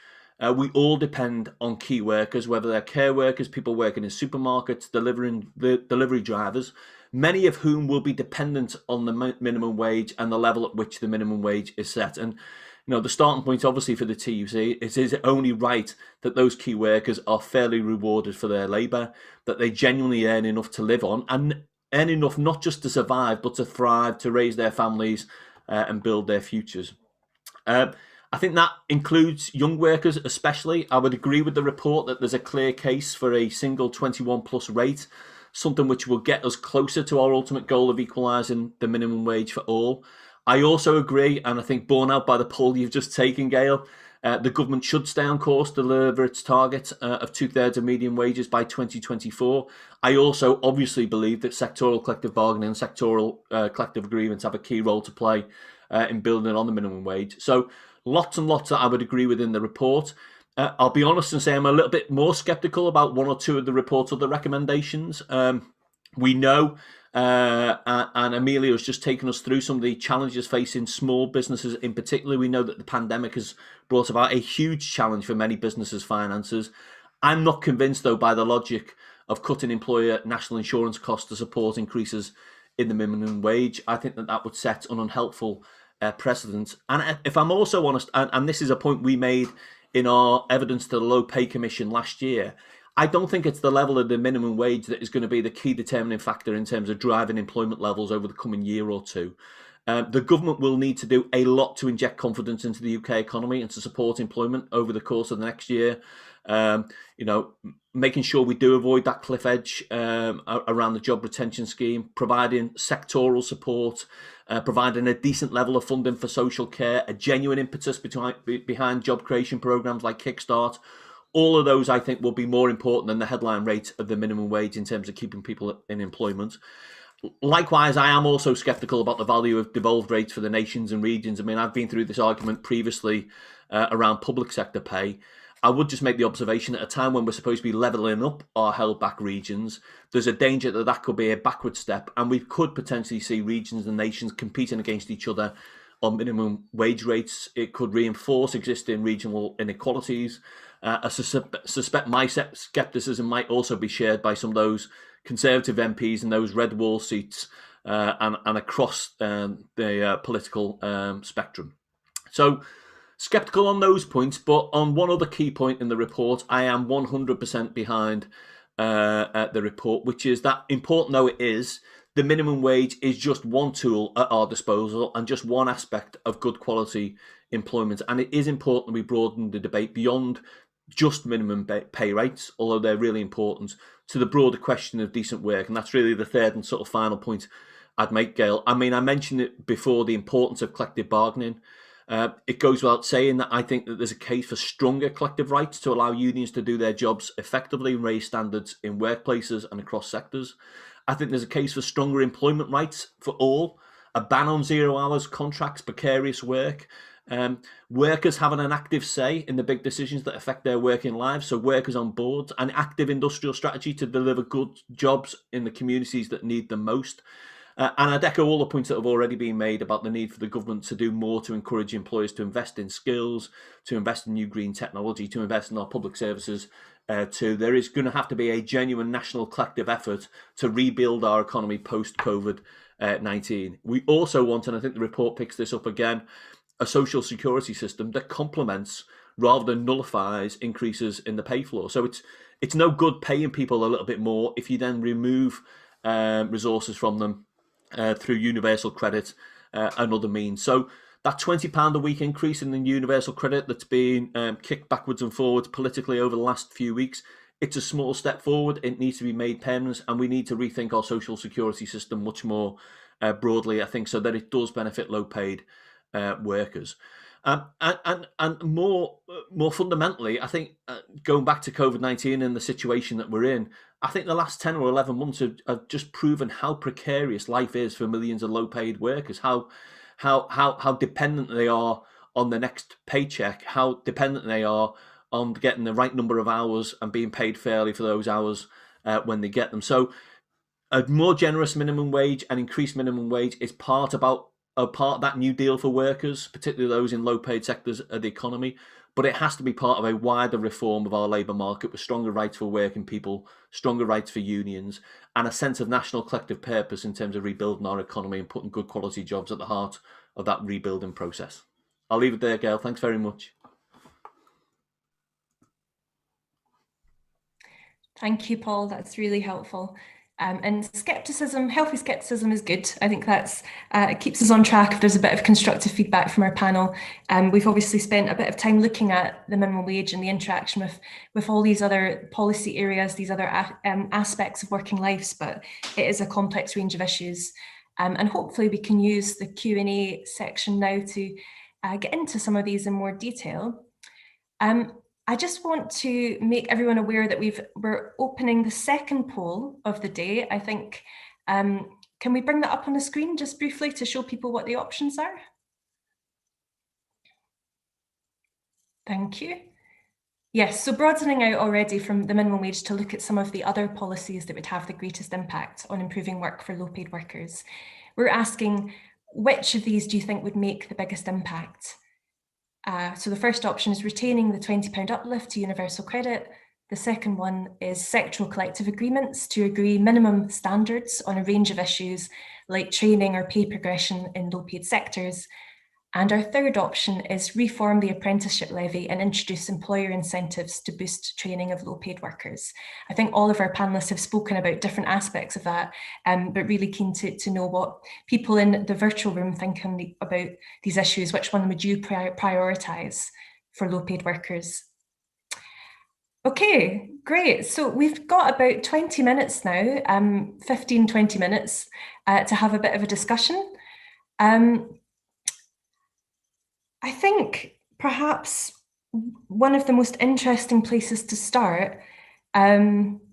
we all depend on key workers, whether they're care workers, people working in supermarkets, delivery drivers, many of whom will be dependent on the minimum wage and the level at which the minimum wage is set. And the starting point, obviously, for the TUC, it is only right that those key workers are fairly rewarded for their labour, that they genuinely earn enough to live on, and earn enough not just to survive, but to thrive, to raise their families and build their futures. I think that includes young workers especially. I would agree with the report that there's a clear case for a single 21 plus rate, something which will get us closer to our ultimate goal of equalising the minimum wage for all. I also agree, and I think borne out by the poll you've just taken, Gail, the government should stay on course to deliver its target of 2/3 of median wages by 2024. I also obviously believe that sectoral collective bargaining and sectoral collective agreements have a key role to play in building on the minimum wage. So lots and lots that I would agree with in the report. I'll be honest and say I'm a little bit more sceptical about one or two of the report's other recommendations. We know, and Amelia has just taken us through some of the challenges facing small businesses in particular. We know that the pandemic has brought about a huge challenge for many businesses' finances. I'm not convinced, though, by the logic of cutting employer national insurance costs to support increases in the minimum wage. I think that would set an unhelpful precedent. And if I'm also honest, and this is a point we made in our evidence to the Low Pay Commission last year, I don't think it's the level of the minimum wage that is going to be the key determining factor in terms of driving employment levels over the coming year or two. The government will need to do a lot to inject confidence into the UK economy and to support employment over the course of the next year. Making sure we do avoid that cliff edge around the job retention scheme, providing sectoral support, providing a decent level of funding for social care, a genuine impetus behind job creation programs like Kickstart. All of those, I think, will be more important than the headline rate of the minimum wage in terms of keeping people in employment. Likewise, I am also sceptical about the value of devolved rates for the nations and regions. I mean, I've been through this argument previously around public sector pay. I would just make the observation at a time when we're supposed to be levelling up our held back regions, there's a danger that that could be a backward step, and we could potentially see regions and nations competing against each other on minimum wage rates. It could reinforce existing regional inequalities. I suspect my scepticism might also be shared by some of those Conservative MPs in those red wall seats and across the political spectrum. So, sceptical on those points, but on one other key point in the report, I am 100% behind the report, which is that, important though it is, the minimum wage is just one tool at our disposal and just one aspect of good quality employment. And it is important that we broaden the debate beyond just minimum pay rates, although they're really important, to the broader question of decent work. And that's really the third and sort of final point I'd make, Gail. I mean, I mentioned it before, the importance of collective bargaining. It goes without saying that I think that there's a case for stronger collective rights to allow unions to do their jobs effectively and raise standards in workplaces and across sectors. I think there's a case for stronger employment rights for all, a ban on 0 hours contracts, precarious work, workers having an active say in the big decisions that affect their working lives, so workers on board, an active industrial strategy to deliver good jobs in the communities that need them most. And I'd echo all the points that have already been made about the need for the government to do more to encourage employers to invest in skills, to invest in new green technology, to invest in our public services too. There is going to have to be a genuine national collective effort to rebuild our economy post-COVID-19. We also want, and I think the report picks this up again, a social security system that complements rather than nullifies increases in the pay floor. So it's no good paying people a little bit more if you then remove resources from them through universal credit and other means. So that £20 a week increase in the universal credit that's been kicked backwards and forwards politically over the last few weeks, it's a small step forward. It needs to be made permanent, and we need to rethink our social security system much more broadly, I think, so that it does benefit low-paid workers. And more fundamentally, I think going back to COVID-19 and the situation that we're in, I think the last 10 or 11 months have just proven how precarious life is for millions of low-paid workers, how dependent they are on the next paycheck, how dependent they are on getting the right number of hours and being paid fairly for those hours when they get them. So a more generous minimum wage and increased minimum wage is part of that new deal for workers, particularly those in low-paid sectors of the economy. But it has to be part of a wider reform of our labour market with stronger rights for working people, stronger rights for unions, and a sense of national collective purpose in terms of rebuilding our economy and putting good quality jobs at the heart of that rebuilding process. I'll leave it there, Gail. Thanks very much. Thank you, Paul. That's really helpful. And skepticism, healthy skepticism is good. I think that's it keeps us on track if there's a bit of constructive feedback from our panel. We've obviously spent a bit of time looking at the minimum wage and the interaction with all these other policy areas, these other aspects of working lives, but it is a complex range of issues. And hopefully we can use the Q&A section now to get into some of these in more detail. I just want to make everyone aware that we're opening the second poll of the day. I think, can we bring that up on the screen just briefly to show people what the options are? Thank you. Yes, so broadening out already from the minimum wage to look at some of the other policies that would have the greatest impact on improving work for low-paid workers. We're asking, which of these do you think would make the biggest impact? So the first option is retaining the £20 uplift to universal credit. The second one is sectoral collective agreements to agree minimum standards on a range of issues like training or pay progression in low-paid sectors. And our third option is reform the apprenticeship levy and introduce employer incentives to boost training of low-paid workers. I think all of our panelists have spoken about different aspects of that, but really keen to know what people in the virtual room think about these issues. Which one would you prioritise for low-paid workers? Okay, great. So we've got about 20 minutes now, 15, 20 minutes to have a bit of a discussion. I think perhaps one of the most interesting places to start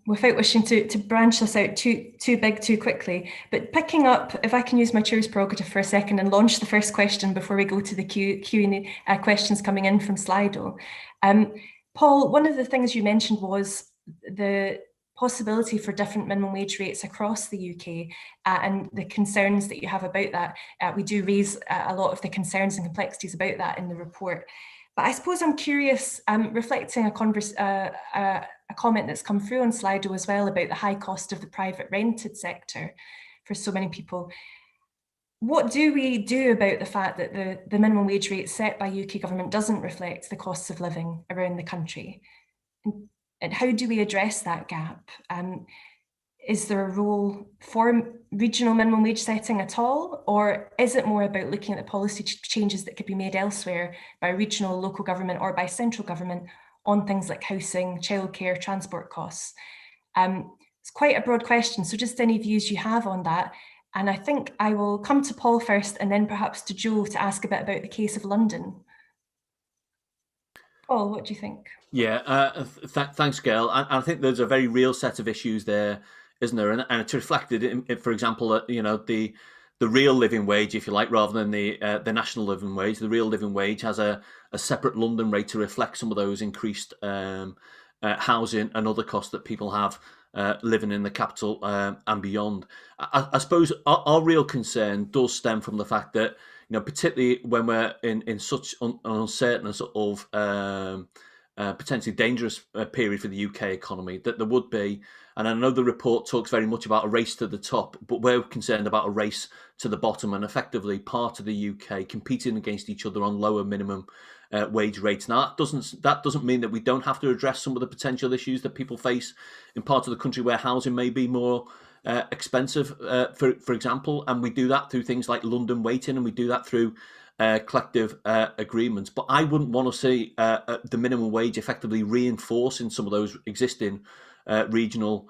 without wishing to branch this out too big too quickly, but picking up, if I can use my chair's prerogative for a second and launch the first question before we go to the Q&A questions coming in from Slido. Paul, one of the things you mentioned was the possibility for different minimum wage rates across the UK and the concerns that you have about that. We do raise a lot of the concerns and complexities about that in the report. But I suppose I'm curious, reflecting a comment that's come through on Slido as well about the high cost of the private rented sector for so many people. What do we do about the fact that the minimum wage rate set by UK government doesn't reflect the costs of living around the country? And how do we address that gap? Is there a role for regional minimum wage setting at all? Or is it more about looking at the policy changes that could be made elsewhere by regional, local government or by central government on things like housing, childcare, transport costs? It's quite a broad question, so just any views you have on that. And I think I will come to Paul first and then perhaps to Joe to ask a bit about the case of London. Paul, what do you think? Yeah, thanks, Gail. I think there's a very real set of issues there, isn't there? And it's reflected in, for example, the real living wage, if you like, rather than the national living wage. The real living wage has a separate London rate to reflect some of those increased housing and other costs that people have living in the capital and beyond. I suppose our real concern does stem from the fact that, particularly when we're in such an uncertain sort of potentially dangerous period for the UK economy, that there would be, and I know the report talks very much about a race to the top, but we're concerned about a race to the bottom and effectively part of the UK competing against each other on lower minimum wage rates. Now, that doesn't mean that we don't have to address some of the potential issues that people face in parts of the country where housing may be more expensive, for example, and we do that through things like London Waiting, and we do that through collective agreements. But I wouldn't want to see the minimum wage effectively reinforcing some of those existing regional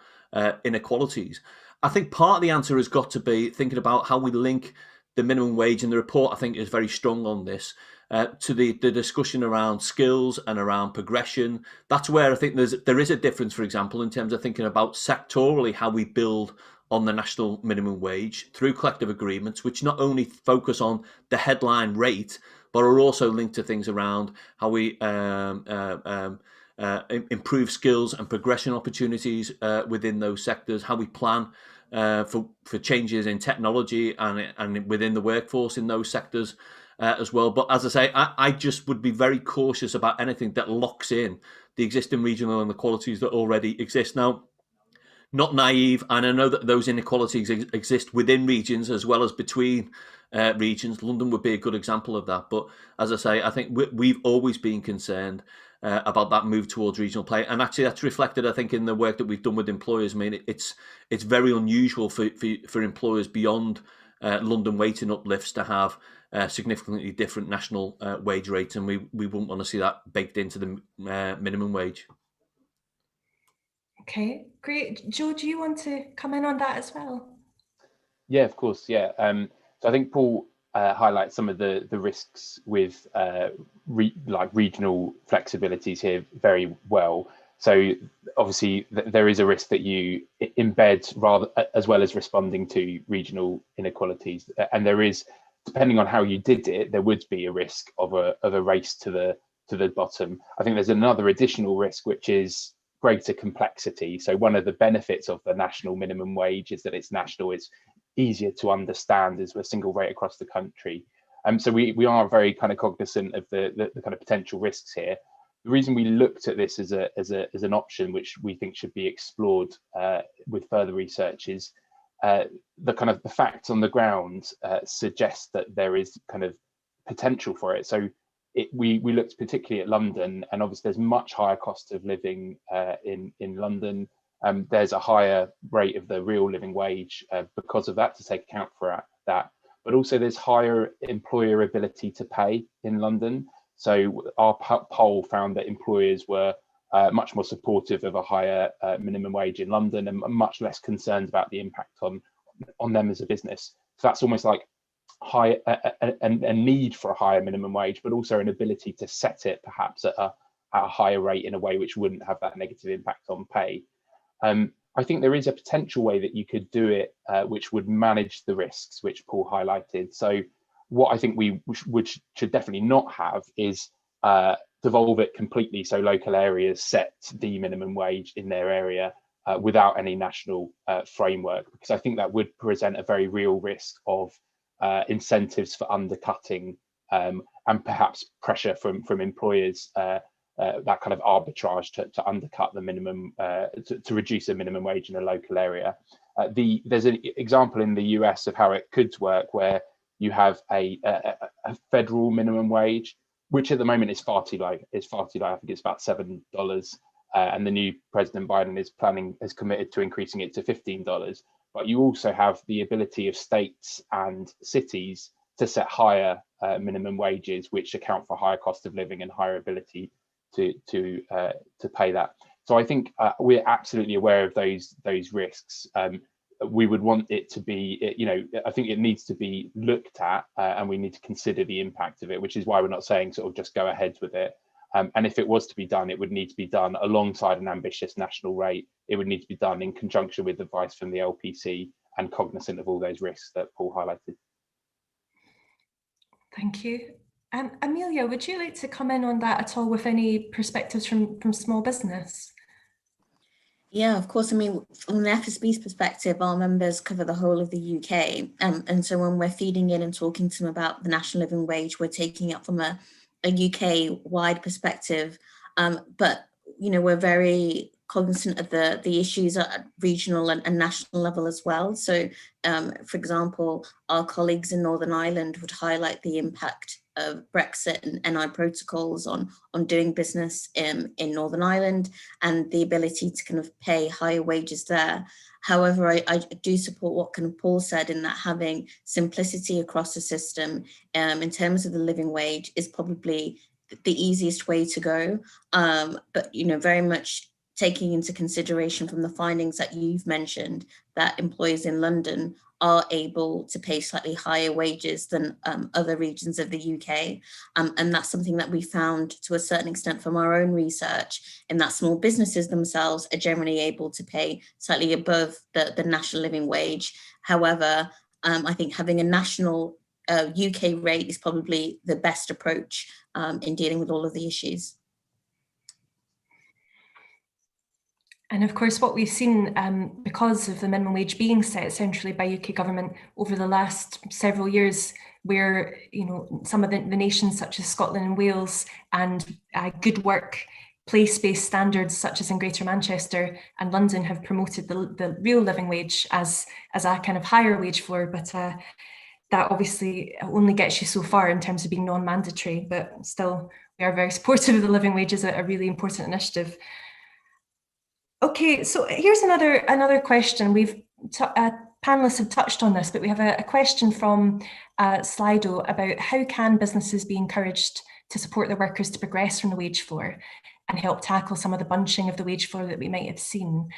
inequalities. I think part of the answer has got to be thinking about how we link the minimum wage, and the report, I think, is very strong on this, to the discussion around skills and around progression. That's where I think there is a difference, for example, in terms of thinking about sectorally how we build on the national minimum wage through collective agreements, which not only focus on the headline rate, but are also linked to things around how we improve skills and progression opportunities within those sectors, how we plan for changes in technology and within the workforce in those sectors as well. But as I say, I just would be very cautious about anything that locks in the existing regional inequalities that already exist. Now, not naive, and I know that those inequalities exist within regions as well as between regions. London would be a good example of that. But as I say, I think we've always been concerned about that move towards regional play, and actually that's reflected, I think, in the work that we've done with employers. I mean, it's very unusual for employers beyond London Waiting uplifts to have significantly different national wage rates, and we wouldn't want to see that baked into the minimum wage. Okay, great. Joe, do you want to come in on that as well? Yeah, of course. Yeah. So I think Paul highlights some of the risks with regional flexibilities here very well. So obviously there is a risk that you embed rather as well as responding to regional inequalities, and there is, depending on how you did it, there would be a risk of a race to the bottom. I think there's another additional risk, which is greater complexity. So one of the benefits of the national minimum wage is that it's national, it's easier to understand as a single rate across the country. So we are very kind of cognizant of the kind of potential risks here. The reason we looked at this as an option, which we think should be explored with further research, is the facts on the ground suggest that there is kind of potential for it. So we looked particularly at London, and obviously there's much higher cost of living in London. There's a higher rate of the real living wage because of that, to take account for that. But also there's higher employer ability to pay in London. So our poll found that employers were much more supportive of a higher minimum wage in London and much less concerned about the impact on them as a business. So that's almost like a need for a higher minimum wage, but also an ability to set it perhaps at a higher rate in a way which wouldn't have that negative impact on pay. I think there is a potential way that you could do it, which would manage the risks which Paul highlighted. So what I think we should definitely not have is devolve it completely, so local areas set the minimum wage in their area without any national framework, because I think that would present a very real risk of incentives for undercutting and perhaps pressure from employers, that kind of arbitrage to undercut the minimum, to reduce the minimum wage in a local area. There's an example in the US of how it could work, where you have a federal minimum wage, which at the moment is far too low. It's far too low. I think it's about $7, and the new President Biden has committed to increasing it to $15. But you also have the ability of states and cities to set higher minimum wages, which account for higher cost of living and higher ability to pay that. So I think we're absolutely aware of those risks. We would want it to be, I think it needs to be looked at, and we need to consider the impact of it, which is why we're not saying sort of just go ahead with it. And if it was to be done, it would need to be done alongside an ambitious national rate. It would need to be done in conjunction with advice from the LPC and cognizant of all those risks that Paul highlighted. Thank you. Amelia, would you like to come in on that at all with any perspectives from small business? Yeah, of course. I mean, from the FSB's perspective, our members cover the whole of the UK. And so when we're feeding in and talking to them about the national living wage, we're taking it from a UK-wide perspective. But, we're very cognizant of the issues at regional and national level as well. So, for example, our colleagues in Northern Ireland would highlight the impact of Brexit and NI protocols on doing business in Northern Ireland and the ability to kind of pay higher wages there. However, I do support what kind of Paul said in that having simplicity across the system in terms of the living wage is probably the easiest way to go. But, very much taking into consideration from the findings that you've mentioned that employers in London are able to pay slightly higher wages than other regions of the UK. And that's something that we found to a certain extent from our own research, in that small businesses themselves are generally able to pay slightly above the national living wage. However, I think having a national UK rate is probably the best approach in dealing with all of the issues. And of course, what we've seen because of the minimum wage being set centrally by UK government over the last several years, where some of the nations such as Scotland and Wales and good work place-based standards such as in Greater Manchester and London have promoted the real living wage as a kind of higher wage floor, but that obviously only gets you so far in terms of being non-mandatory. But still, we are very supportive of the living wage as a really important initiative. Okay, so here's another question. Panelists have touched on this, but we have a question from Slido about how can businesses be encouraged to support their workers to progress from the wage floor and help tackle some of the bunching of the wage floor that we might have seen.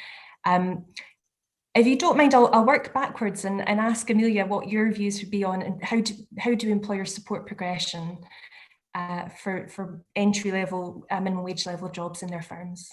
If you don't mind, I'll work backwards and ask Amelia what your views would be on and how do employers support progression for entry-level minimum wage level jobs in their firms?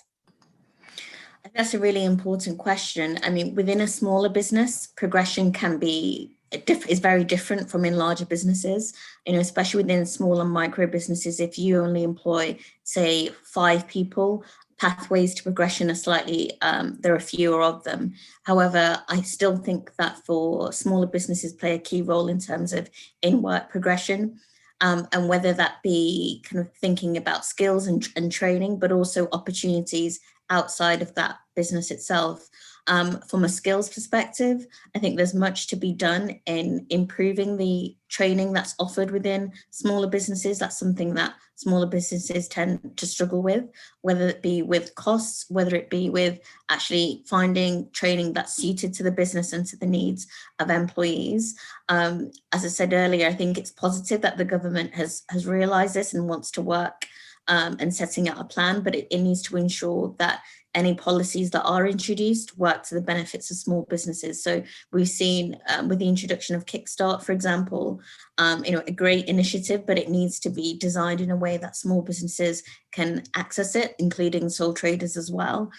That's a really important question. I mean, within a smaller business, progression is very different from in larger businesses, especially within small and micro businesses. If you only employ, say, 5 people, pathways to progression are slightly, there are fewer of them. However, I still think that for smaller businesses play a key role in terms of in-work progression. And whether that be kind of thinking about skills and training, but also opportunities outside of that business itself. From a skills perspective, I think there's much to be done in improving the training that's offered within smaller businesses. That's something that smaller businesses tend to struggle with, whether it be with costs, whether it be with actually finding training that's suited to the business and to the needs of employees. As I said earlier, I think it's positive that the government has realised this and wants to work and setting out a plan, but it needs to ensure that any policies that are introduced work to the benefits of small businesses. So we've seen with the introduction of Kickstart, for example, a great initiative, but it needs to be designed in a way that small businesses can access it, including sole traders as well.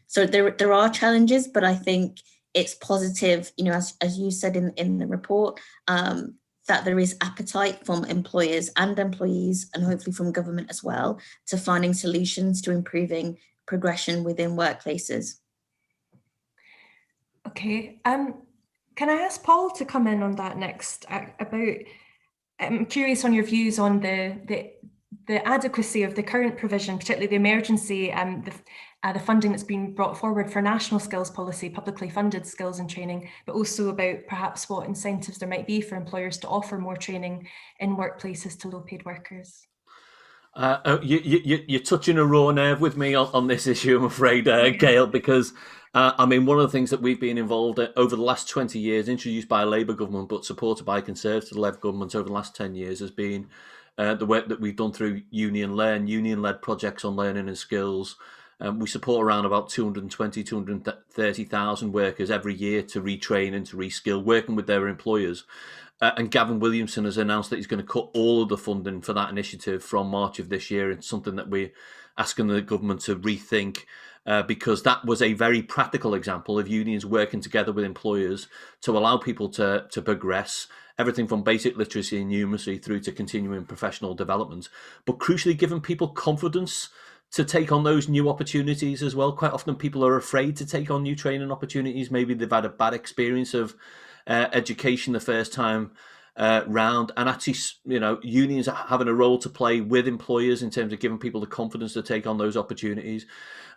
So there are challenges, but I think it's positive, as you said in the report, that there is appetite from employers and employees, and hopefully from government as well, to finding solutions to improving progression within workplaces. Okay, can I ask Paul to come in on that next? I'm curious on your views on the adequacy of the current provision, particularly the emergency and the funding that's been brought forward for national skills policy, publicly funded skills and training, but also about perhaps what incentives there might be for employers to offer more training in workplaces to low-paid workers. You're touching a raw nerve with me on this issue, I'm afraid, Gail, because one of the things that we've been involved in over the last 20 years, introduced by a Labour government but supported by a Conservative-led government over the last 10 years, has been the work that we've done through Union Learn, union-led projects on learning and skills. We support around about 220, 230,000 workers every year to retrain and to reskill, working with their employers. And Gavin Williamson has announced that he's going to cut all of the funding for that initiative from March of this year. It's something that we're asking the government to rethink, because that was a very practical example of unions working together with employers to allow people to progress, everything from basic literacy and numeracy through to continuing professional development, but crucially giving people confidence to take on those new opportunities as well. Quite often people are afraid to take on new training opportunities. Maybe they've had a bad experience of education the first time round, and actually, unions are having a role to play with employers in terms of giving people the confidence to take on those opportunities.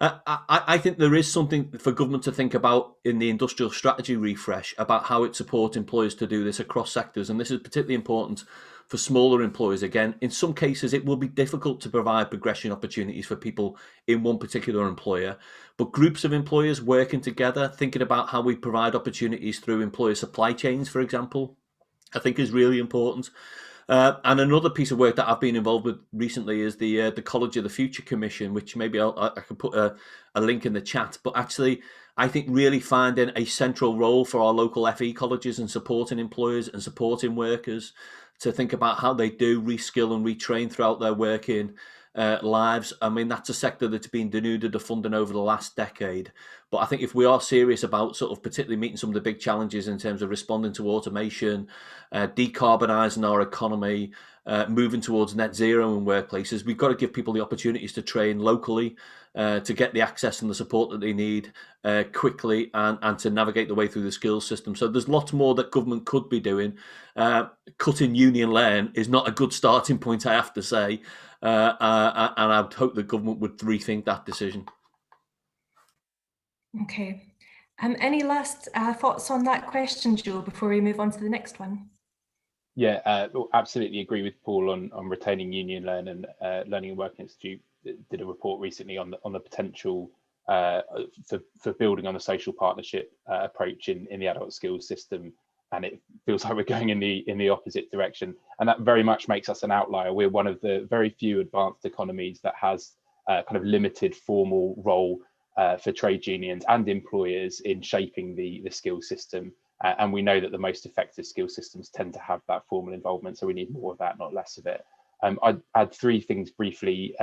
I think there is something for government to think about in the industrial strategy refresh about how it supports employers to do this across sectors, and this is particularly important for smaller employers. Again, in some cases, it will be difficult to provide progression opportunities for people in one particular employer, but groups of employers working together, thinking about how we provide opportunities through employer supply chains, for example, I think is really important. And another piece of work that I've been involved with recently is the College of the Future Commission, which maybe I can put a link in the chat. But actually, I think really finding a central role for our local FE colleges and supporting employers and supporting workers to think about how they do reskill and retrain throughout their working lives. That's a sector that's been denuded of funding over the last decade. But I think if we are serious about sort of particularly meeting some of the big challenges in terms of responding to automation, decarbonising our economy, moving towards net zero in workplaces, we've got to give people the opportunities to train locally, to get the access and the support that they need quickly, and to navigate the way through the skills system. So there's lots more that government could be doing. Cutting Union Learn is not a good starting point, I have to say. And I would hope the government would rethink that decision. Okay. Any last thoughts on that question, Joe, before we move on to the next one? Yeah, absolutely agree with Paul on retaining Union Learn, and Learning and Work Institute did a report recently on the potential for building on a social partnership approach in the adult skills system, and it feels like we're going in the opposite direction, and that very much makes us an outlier. We're one of the very few advanced economies that has kind of limited formal role for trade unions and employers in shaping the skills system. And we know that the most effective skill systems tend to have that formal involvement, so we need more of that, not less of it. I'd add three things briefly.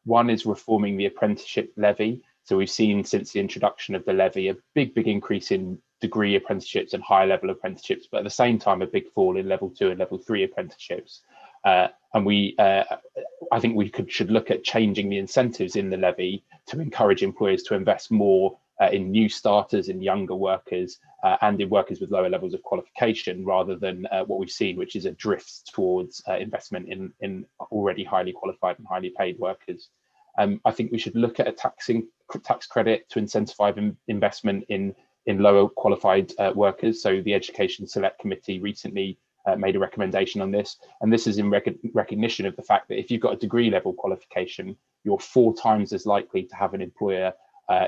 One is reforming the apprenticeship levy. So we've seen since the introduction of the levy a big increase in degree apprenticeships and higher level apprenticeships, but at the same time a big fall in level 2 and level 3 apprenticeships. And I think we should look at changing the incentives in the levy to encourage employers to invest more in new starters, in younger workers, and in workers with lower levels of qualification, rather than what we've seen, which is a drift towards investment in already highly qualified and highly paid workers. I think we should look at a tax credit to incentivize investment in lower qualified workers. So the Education Select Committee recently made a recommendation on this, and this is in recognition of the fact that if you've got a degree level qualification, you're 4 times as likely to have an employer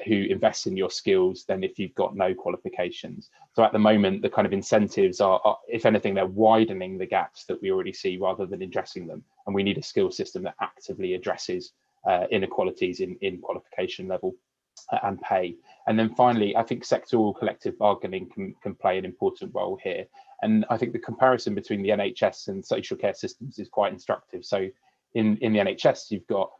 who invests in your skills than if you've got no qualifications. So at the moment, the kind of incentives are, if anything, they're widening the gaps that we already see rather than addressing them. And we need a skill system that actively addresses inequalities in qualification level and pay. And then finally, I think sectoral collective bargaining can play an important role here. And I think the comparison between the NHS and social care systems is quite instructive. So in the NHS, you've got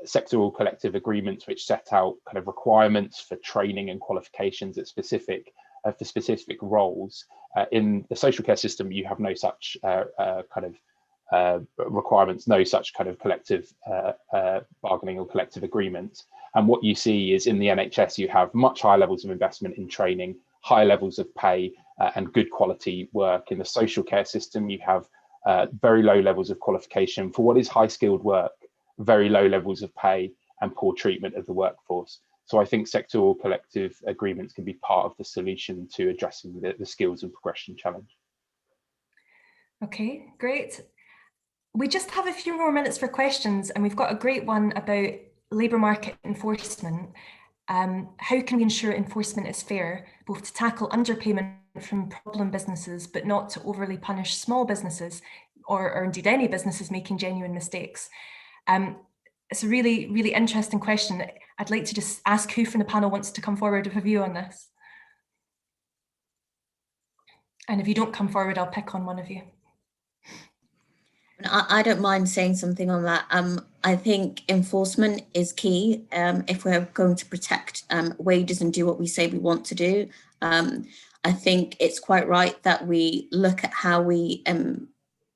sectoral collective agreements which set out kind of requirements for training and qualifications at for specific roles. In the social care system, you have no such requirements, no such kind of collective bargaining or collective agreement. And what you see is in the NHS, you have much higher levels of investment in training, high levels of pay and good quality work. In the social care system, you have very low levels of qualification for what is high skilled work, very low levels of pay and poor treatment of the workforce. So I think sectoral collective agreements can be part of the solution to addressing the skills and progression challenge. Okay, great. We just have a few more minutes for questions, and we've got a great one about labour market enforcement. How can we ensure enforcement is fair, both to tackle underpayment from problem businesses, but not to overly punish small businesses or indeed any businesses making genuine mistakes? It's a really, really interesting question. I'd like to just ask who from the panel wants to come forward with a view on this. And if you don't come forward, I'll pick on one of you. I don't mind saying something on that. I think enforcement is key if we're going to protect wages and do what we say we want to do. I think it's quite right that we look at how we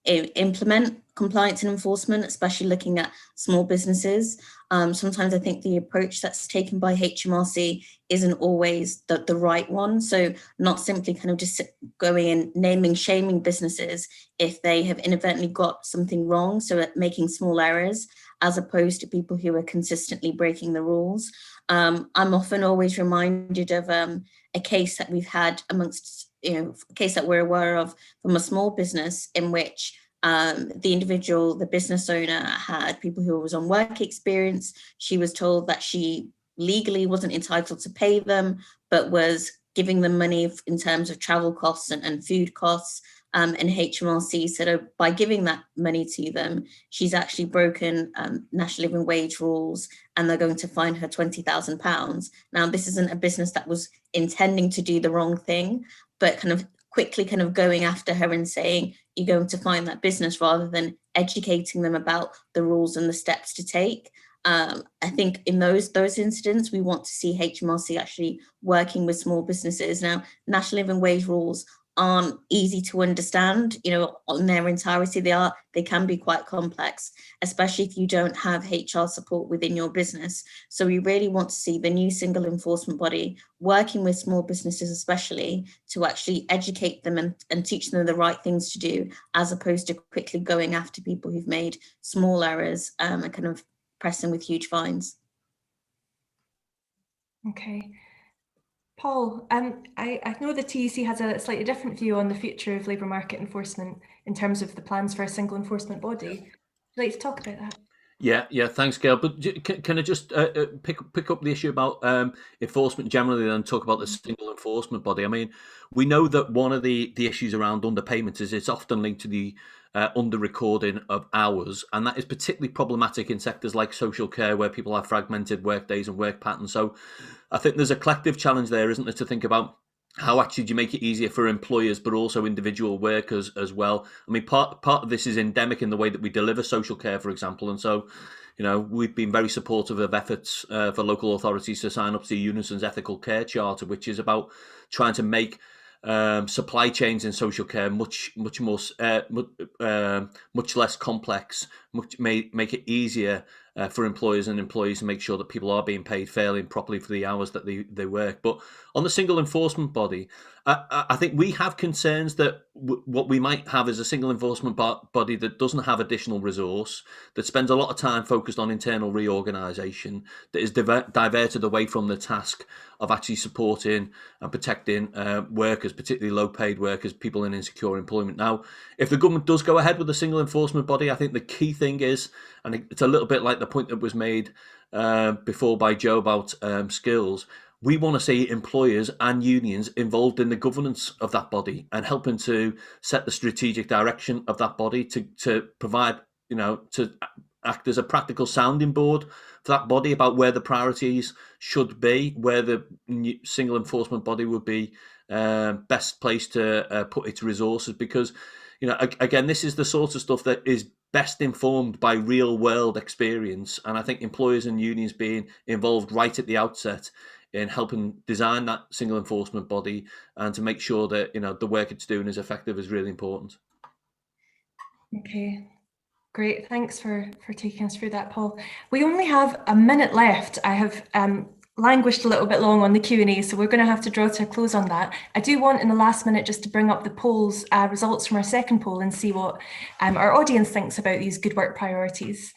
implement compliance and enforcement, especially looking at small businesses. Sometimes I think the approach that's taken by HMRC isn't always the right one. So not simply kind of just going and naming, shaming businesses if they have inadvertently got something wrong, so making small errors, as opposed to people who are consistently breaking the rules. I'm often always reminded of a case that we've had amongst, a case that we're aware of from a small business in which the business owner had people who was on work experience. She was told that she legally wasn't entitled to pay them, but was giving them money in terms of travel costs and food costs. And HMRC said, by giving that money to them, she's actually broken national living wage rules, and they're going to fine her £20,000. Now, this isn't a business that was intending to do the wrong thing, but kind of quickly kind of going after her and saying, you're going to find that business, rather than educating them about the rules and the steps to take. I think in those incidents, we want to see HMRC actually working with small businesses. Now, national living wage rules aren't easy to understand, on their entirety. They can be quite complex, especially if you don't have HR support within your business. So we really want to see the new single enforcement body working with small businesses, especially to actually educate them and teach them the right things to do, as opposed to quickly going after people who've made small errors and kind of pressing with huge fines. Okay. Paul, I know the TUC has a slightly different view on the future of labour market enforcement in terms of the plans for a single enforcement body. Would you like to talk about that? Yeah, thanks, Gail. But can I just pick up the issue about enforcement generally, then talk about the single enforcement body? I mean, we know that one of the issues around underpayment is it's often linked to the under-recording of hours, and that is particularly problematic in sectors like social care, where people have fragmented work days and work patterns. So I think there's a collective challenge there, isn't there, to think about how actually do you make it easier for employers, but also individual workers as well. I mean, part of this is endemic in the way that we deliver social care, for example. And so, we've been very supportive of efforts for local authorities to sign up to Unison's Ethical Care Charter, which is about trying to make supply chains in social care much less complex, make it easier for employers and employees to make sure that people are being paid fairly and properly for the hours that they work. But on the single enforcement body, I think we have concerns that what we might have is a single enforcement body that doesn't have additional resource, that spends a lot of time focused on internal reorganisation, that is diverted away from the task of actually supporting and protecting workers, particularly low-paid workers, people in insecure employment. Now, if the government does go ahead with a single enforcement body, I think the key thing is, and it's a little bit like the point that was made before by Joe about skills, we want to see employers and unions involved in the governance of that body and helping to set the strategic direction of that body to provide, to act as a practical sounding board for that body about where the priorities should be, where the single enforcement body would be best placed to put its resources. Because, again, this is the sort of stuff that is best informed by real world experience. And I think employers and unions being involved right at the outset in helping design that single enforcement body and to make sure that, the work it's doing is effective is really important. Okay. Great, thanks for taking us through that, Paul. We only have a minute left. I have languished a little bit long on the Q&A, so we're going to have to draw to a close on that. I do want in the last minute just to bring up the poll's results from our second poll and see what our audience thinks about these good work priorities.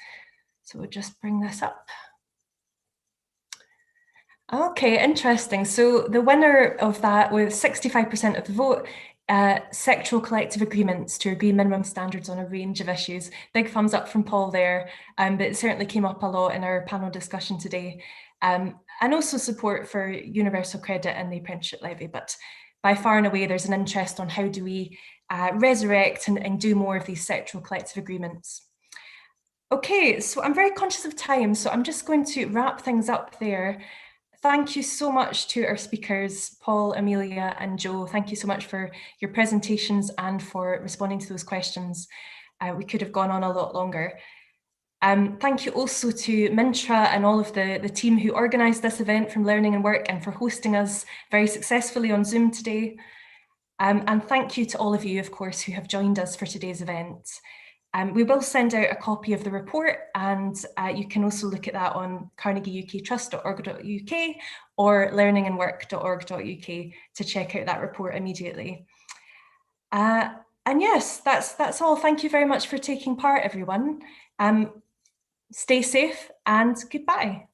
So we'll just bring this up. Okay, interesting. So the winner of that with 65% of the vote, sectoral collective agreements to agree minimum standards on a range of issues. Big thumbs up from Paul there, but it certainly came up a lot in our panel discussion today. And also support for universal credit and the apprenticeship levy, but by far and away there's an interest on how do we resurrect and do more of these sectoral collective agreements. Okay, so I'm very conscious of time, so I'm just going to wrap things up there. Thank you so much to our speakers, Paul, Amelia and Joe. Thank you so much for your presentations and for responding to those questions. We could have gone on a lot longer. Thank you also to Mintra and all of the team who organised this event from Learning and Work and for hosting us very successfully on Zoom today. And thank you to all of you, of course, who have joined us for today's event. We will send out a copy of the report and you can also look at that on carnegieuktrust.org.uk or learningandwork.org.uk to check out that report immediately. And yes, that's all. Thank you very much for taking part, everyone. Stay safe and goodbye.